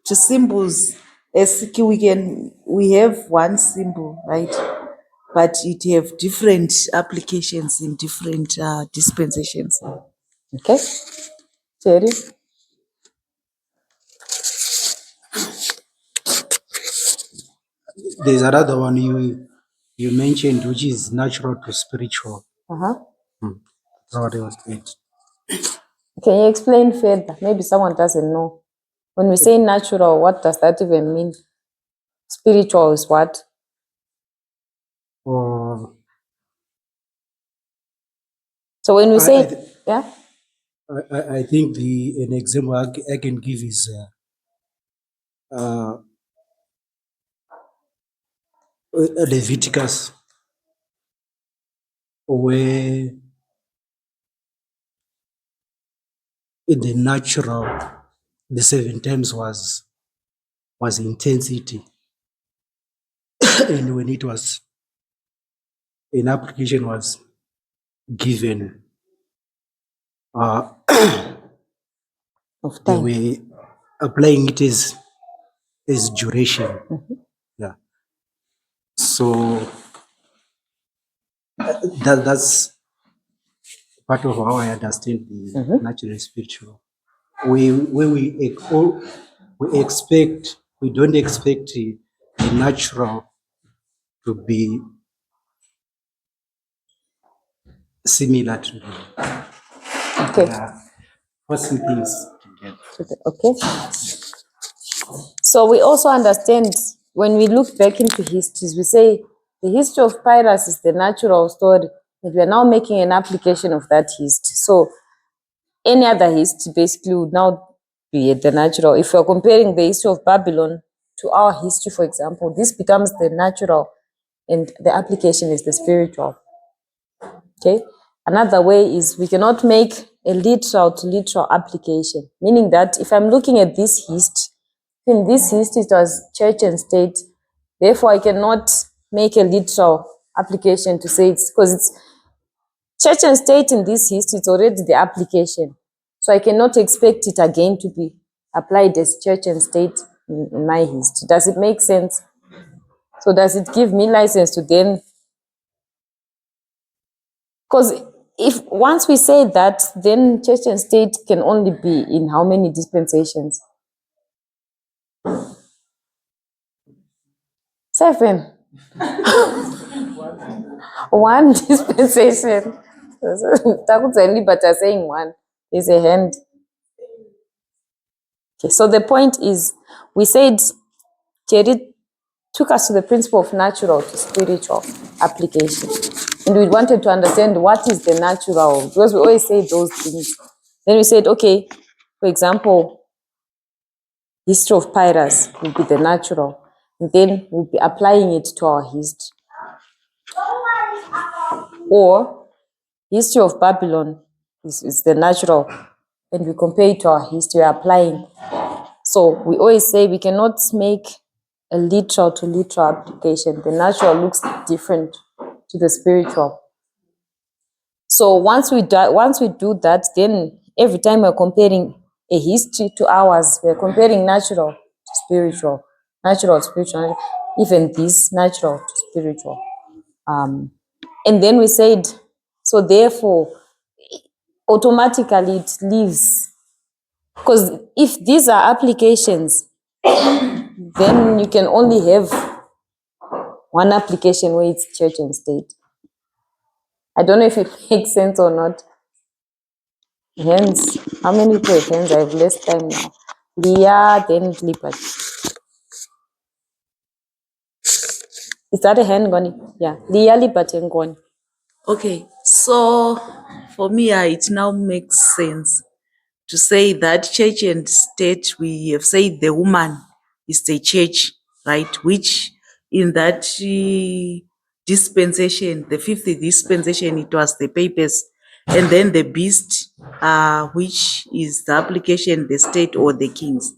to symbols, as we have one symbol, right? But it have different applications in different dispensations. Okay. Jerry. There's another one you mentioned, which is natural to spiritual. Uh-huh. That's what I was saying. Can you explain further? Maybe someone doesn't know. When we say natural, what does that even mean? Spiritual is what? Or So when we I say, yeah? I think an example I can give is Leviticus, where in the natural, the 7 times was intensity, and when it was an application was given, Of they time. were applying it as duration. Yeah. So that's part of how I understand the natural and spiritual. We don't expect the natural to be similar to the Okay. forcing things together. Okay. So we also understand when we look back into histories, we say the history of Pyrrhus is the natural story, and we are now making an application of that history. So any other history basically would now be the natural. If we're comparing the history of Babylon to our history, for example, this becomes the natural and the application is the spiritual. Okay. Another way is we cannot make a literal to literal application, meaning that if I'm looking at this history, in this history it was church and state, therefore I cannot make a literal application to say it's because it's church and state in this history, it's already the application. So I cannot expect it again to be applied as church and state in my history. Does it make sense? So does it give me license to then? Because if once we say that, then church and state can only be in how many dispensations? 7. One dispensation. Takutzeli, but you're saying one. There's a hand. Okay, so the point is, we said Jerry took us to the principle of natural to spiritual application. And we wanted to understand what is the natural, because we always say those things. Then we said, okay, for example, history of Pyrrhus will be the natural. And then we'll be applying it to our history. Or history of Babylon is the natural. And we compare it to our history, we're applying. So we always say we cannot make a literal to literal application. The natural looks different to the spiritual. So once we do that, then every time we're comparing a history to ours, we're comparing natural to spiritual, natural to spiritual, even this natural to spiritual. And then we said, so therefore, automatically it leaves. Because if these are applications, then you can only have one application where it's church and state. I don't know if it makes sense or not. Hence, how many people have hands? I have less time now. Leah, then Lipat. Is that a hand, Goni? Yeah. Leah, Lipat, and Goni. Okay, so for me, it now makes sense to say that church and state, we have said the woman is the church, right? Which in that dispensation, the 50th dispensation, it was the papers, and then the beast, which is the application, the state or the kings,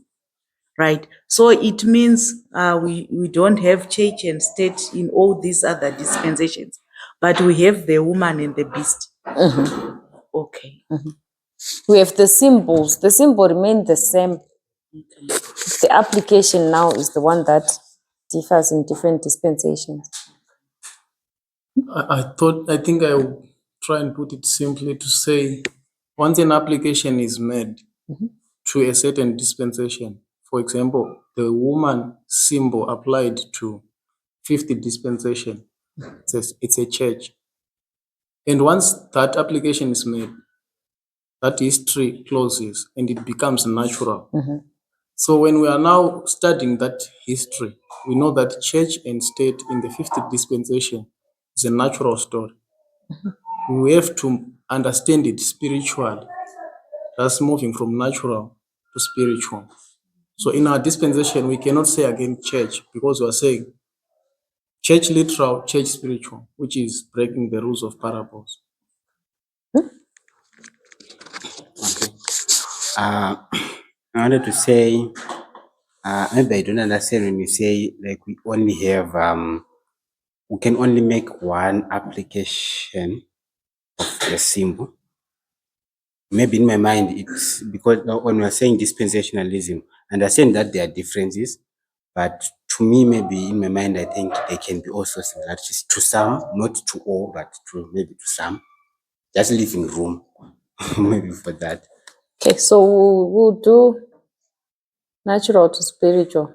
right? So it means we don't have church and state in all these other dispensations, but we have the woman and the beast. Okay. We have the symbols. The symbol remains the same. The application now is the one that differs in different dispensations. I think I would try and put it simply to say, once an application is made to a certain dispensation, for example, the woman symbol applied to 50 dispensation, it's a church. And once that application is made, that history closes and it becomes natural. So when we are now studying that history, we know that church and state in the 50th dispensation is a natural story. We have to understand it spiritually. That's moving from natural to spiritual. So in our dispensation, we cannot say again church because we are saying church literal, church spiritual, which is breaking the rules of parables. I wanted to say, maybe I don't understand when you say like we only have we can only make one application of the symbol. Maybe in my mind it's because when we're saying dispensationalism, I understand that there are differences, but to me, maybe in my mind, I think they can be also similarities to some, not to all, but to maybe to some. Just leaving room maybe for that. Okay, so we'll do natural to spiritual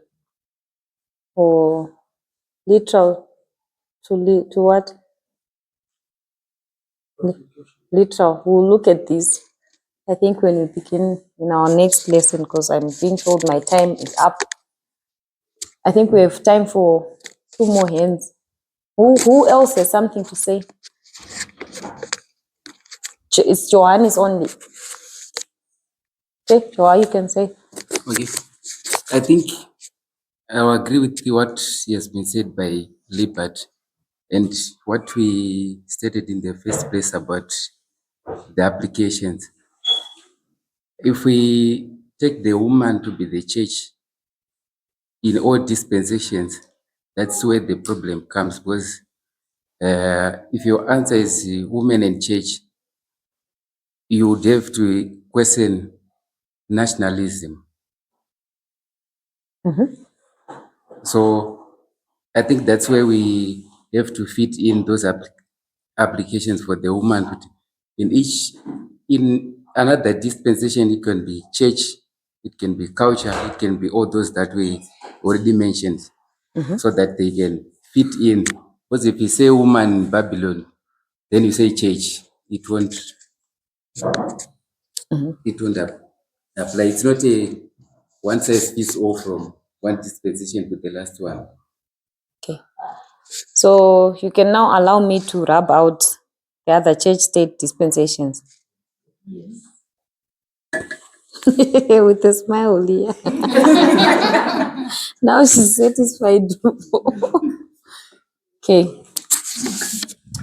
or literal to what? Literal. We'll look at this I think when we begin in our next lesson, because I'm being told my time is up, I think we have time for 2 more hands. Who else has something to say? It's Johannes only. Okay, Joa, you can say. Okay. I think I will agree with what has been said by Lippert and what we stated in the first place about the applications. If we take the woman to be the church in all dispensations, that's where the problem comes, because if your answer is women and church, you would have to question nationalism. So I think that's where we have to fit in those applications for the woman. In another dispensation, it can be church, it can be culture, it can be all those that we already mentioned, so that they can fit in. Because if you say woman in Babylon, then you say church, it won't apply. It's not a one size fits all from one dispensation to the last one. Okay. So you can now allow me to rub out the other church state dispensations. Yes. With a smile, Leah. Now she's satisfied. Okay.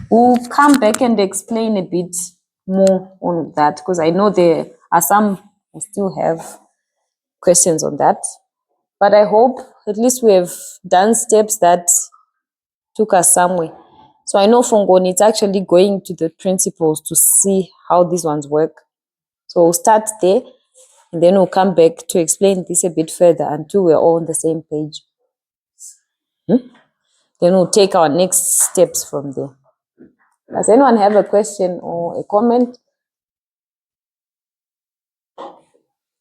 We'll come back and explain a bit more on that, because I know there are some who still have questions on that. But I hope at least we have done steps that took us somewhere. So I know Fongoni it's actually going to the principles to see how these ones work. So we'll start there and then we'll come back to explain this a bit further until we're all on the same page. Then we'll take our next steps from there. Does anyone have a question or a comment?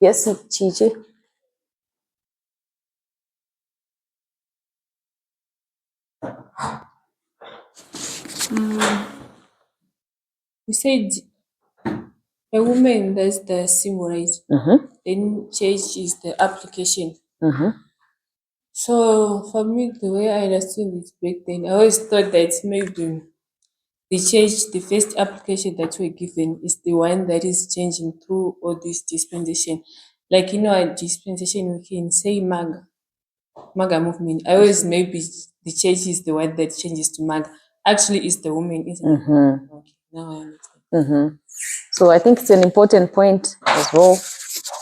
Yes, Chichi. You said a woman, that's the symbol, right? Then church is the application. So for me, the way I understood it back then, I always thought that maybe the church, the first application that we're given is the one that is changing through all this dispensation. Like, a dispensation, we can say MAGA movement. I always maybe the church is the one that changes to MAGA. Actually, it's the woman, isn't it? Okay, now I understand. So I think it's an important point as well.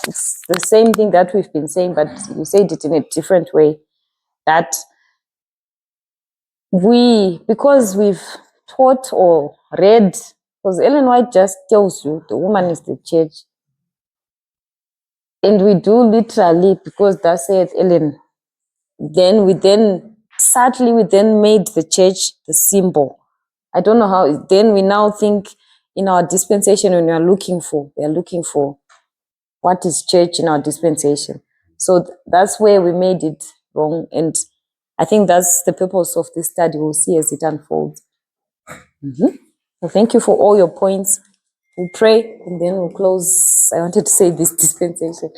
It's the same thing that we've been saying, but you said it in a different way. That because we've taught or read, because Ellen White just tells you the woman is the church. And we do literally, because that said Ellen, then sadly we then made the church the symbol. I don't know how, then we now think in our dispensation when we are looking for what is church in our dispensation. So that's where we made it wrong. And I think that's the purpose of this study. We'll see as it unfolds. So thank you for all your points. We'll pray and then we'll close. I wanted to say this dispensation.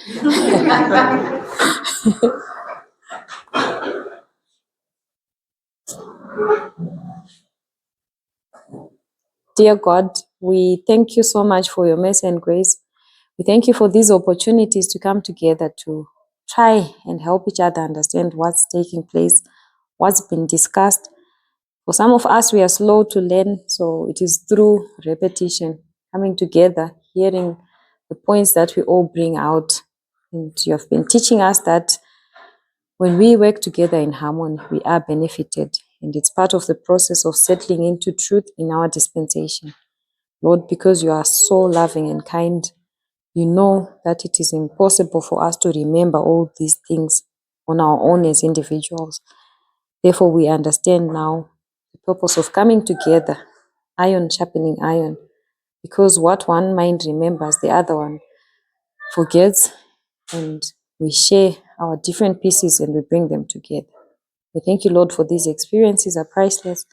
Dear God, we thank you so much for your mercy and grace. We thank you for these opportunities to come together to try and help each other understand what's taking place, what's been discussed. For some of us, we are slow to learn, so it is through repetition, coming together, hearing the points that we all bring out. And you have been teaching us that when we work together in harmony, we are benefited. And it's part of the process of settling into truth in our dispensation. Lord, because you are so loving and kind, you know that it is impossible for us to remember all these things on our own as individuals. Therefore, we understand now the purpose of coming together, iron sharpening iron, because what one mind remembers, the other one forgets, and we share our different pieces and we bring them together. We thank you, Lord, for these experiences are priceless.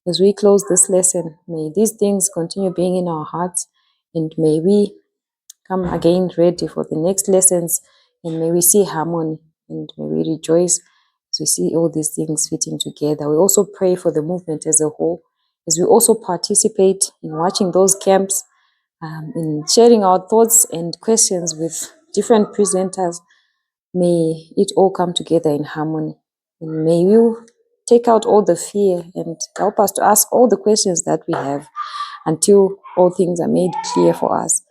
As we close this lesson, may these things continue being in our hearts, and may we come again ready for the next lessons, and may we see harmony, and may we rejoice as we see all these things fitting together. We also pray for the movement as a whole, as we also participate in watching those camps, in sharing our thoughts and questions with different presenters. May it all come together in harmony. And may you take out all the fear and help us to ask all the questions that we have until all things are made clear for us.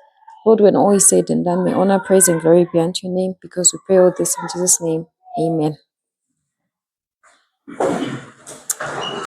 Lord, when all is said and done, may honor, praise, and glory be unto your name, because we pray all this in Jesus' name. Amen.